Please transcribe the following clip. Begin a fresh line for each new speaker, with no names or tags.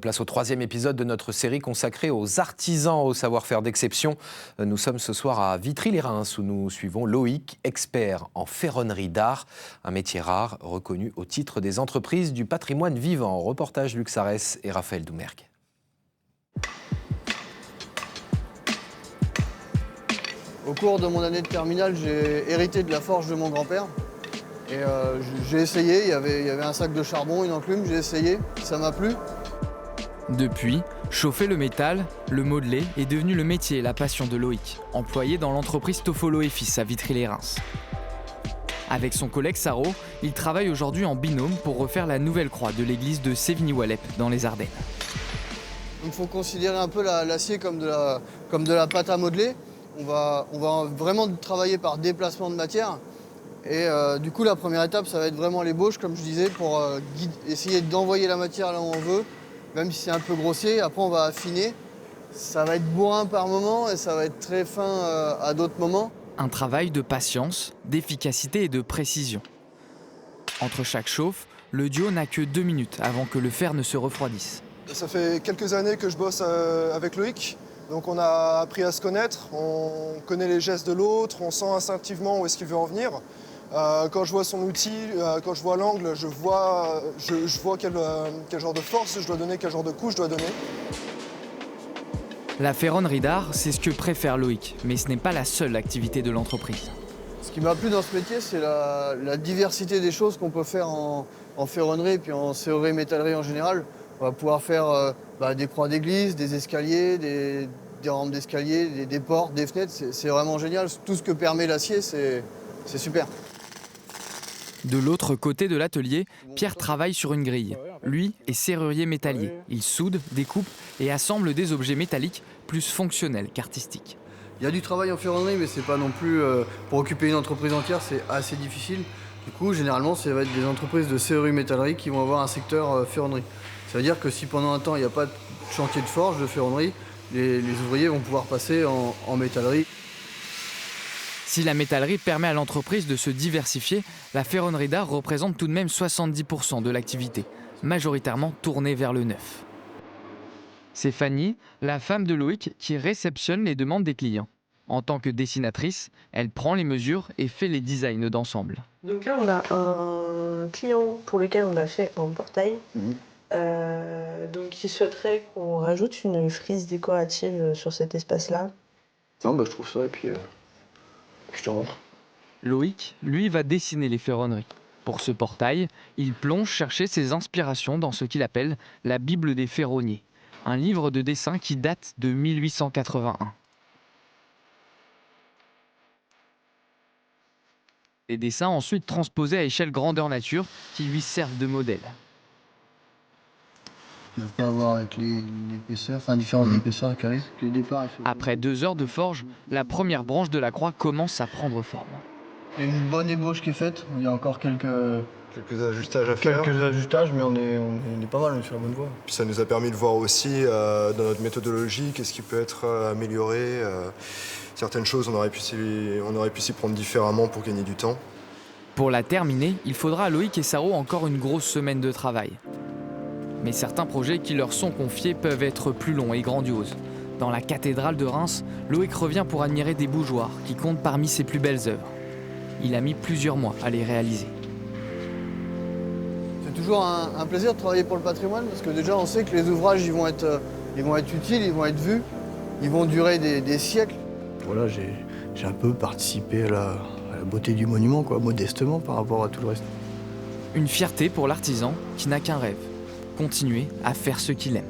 Place au troisième épisode de notre série consacrée aux artisans au savoir-faire d'exception. Nous sommes ce soir à Vitry-les-Reims où nous suivons Loïc, expert en ferronnerie d'art, un métier rare reconnu au titre des entreprises du patrimoine vivant. Reportage Luc Sarès et Raphaël Doumergue.
Au cours de mon année de terminale, j'ai hérité de la forge de mon grand-père. Et j'ai essayé, il y avait un sac de charbon, une enclume, j'ai essayé, ça m'a plu.
Depuis, chauffer le métal, le modeler est devenu le métier et la passion de Loïc, employé dans l'entreprise Toffolo et Fils à Vitry-les-Reims. Avec son collègue Saro, il travaille aujourd'hui en binôme pour refaire la nouvelle croix de l'église de Sévigny-Walep dans les Ardennes.
Il faut considérer un peu l'acier comme de la pâte à modeler. On va vraiment travailler par déplacement de matière. Et du coup, la première étape, ça va être vraiment l'ébauche, comme je disais, pour essayer d'envoyer la matière là où on veut, même si c'est un peu grossier. Après, on va affiner. Ça va être bourrin par moment et ça va être très fin à d'autres moments.
Un travail de patience, d'efficacité et de précision. Entre chaque chauffe, le duo n'a que 2 minutes avant que le fer ne se refroidisse.
Ça fait quelques années que je bosse avec Loïc. Donc on a appris à se connaître, on connaît les gestes de l'autre, on sent instinctivement où est-ce qu'il veut en venir. Quand je vois son outil, quand je vois l'angle, je vois quel genre de force je dois donner, quel genre de coup je dois donner.
La ferronnerie d'art, c'est ce que préfère Loïc, mais ce n'est pas la seule activité de l'entreprise.
Ce qui m'a plu dans ce métier, c'est la diversité des choses qu'on peut faire en ferronnerie et puis en serrurerie métallerie en général. On va pouvoir faire des croix d'église, des escaliers, des rampes d'escalier, des portes, des fenêtres. C'est vraiment génial. Tout ce que permet l'acier, c'est super.
De l'autre côté de l'atelier, Pierre travaille sur une grille. Lui est serrurier métallier. Il soude, découpe et assemble des objets métalliques plus fonctionnels qu'artistiques.
Il y a du travail en ferronnerie, mais c'est pas non plus pour occuper une entreprise entière, c'est assez difficile. Du coup, généralement, ça va être des entreprises de serrurerie métallerie qui vont avoir un secteur ferronnerie. Ça veut dire que si pendant un temps, il n'y a pas de chantier de forge, de ferronnerie, les ouvriers vont pouvoir passer en métallerie.
Si la métallerie permet à l'entreprise de se diversifier, la ferronnerie d'art représente tout de même 70% de l'activité, majoritairement tournée vers le neuf. C'est Fanny, la femme de Loïc, qui réceptionne les demandes des clients. En tant que dessinatrice, elle prend les mesures et fait les designs d'ensemble.
Donc là, on a un client pour lequel on a fait un portail. Donc il souhaiterait qu'on rajoute une frise décorative sur cet espace-là.
Non, je trouve ça, et puis je te rentre.
Loïc, lui, va dessiner les ferronneries. Pour ce portail, il plonge chercher ses inspirations dans ce qu'il appelle la Bible des ferronniers, un livre de dessin qui date de 1881. Des dessins ensuite transposés à échelle grandeur nature qui lui servent de modèle.
On peut avoir avec l'épaisseur, différentes épaisseurs carrées. Le départ,
Après 2 heures de forge, la première branche de la croix commence à prendre forme.
il y a une bonne ébauche qui est faite. Il y a encore quelques
ajustages à faire.
quelques ajustages, mais on est pas mal, on est sur la bonne voie.
Puis ça nous a permis de voir aussi dans notre méthodologie qu'est-ce qui peut être amélioré. Certaines choses, on aurait pu s'y prendre différemment pour gagner du temps.
Pour la terminer, il faudra à Loïc et Saro encore une grosse semaine de travail. Mais certains projets qui leur sont confiés peuvent être plus longs et grandioses. Dans la cathédrale de Reims, Loïc revient pour admirer des bougeoirs qui comptent parmi ses plus belles œuvres. Il a mis plusieurs mois à les réaliser.
C'est toujours un plaisir de travailler pour le patrimoine parce que déjà on sait que les ouvrages ils vont être utiles, ils vont être vus, ils vont durer des siècles.
Voilà, j'ai un peu participé à la beauté du monument, modestement par rapport à tout le reste.
Une fierté pour l'artisan qui n'a qu'un rêve, continuer à faire ce qu'il aime.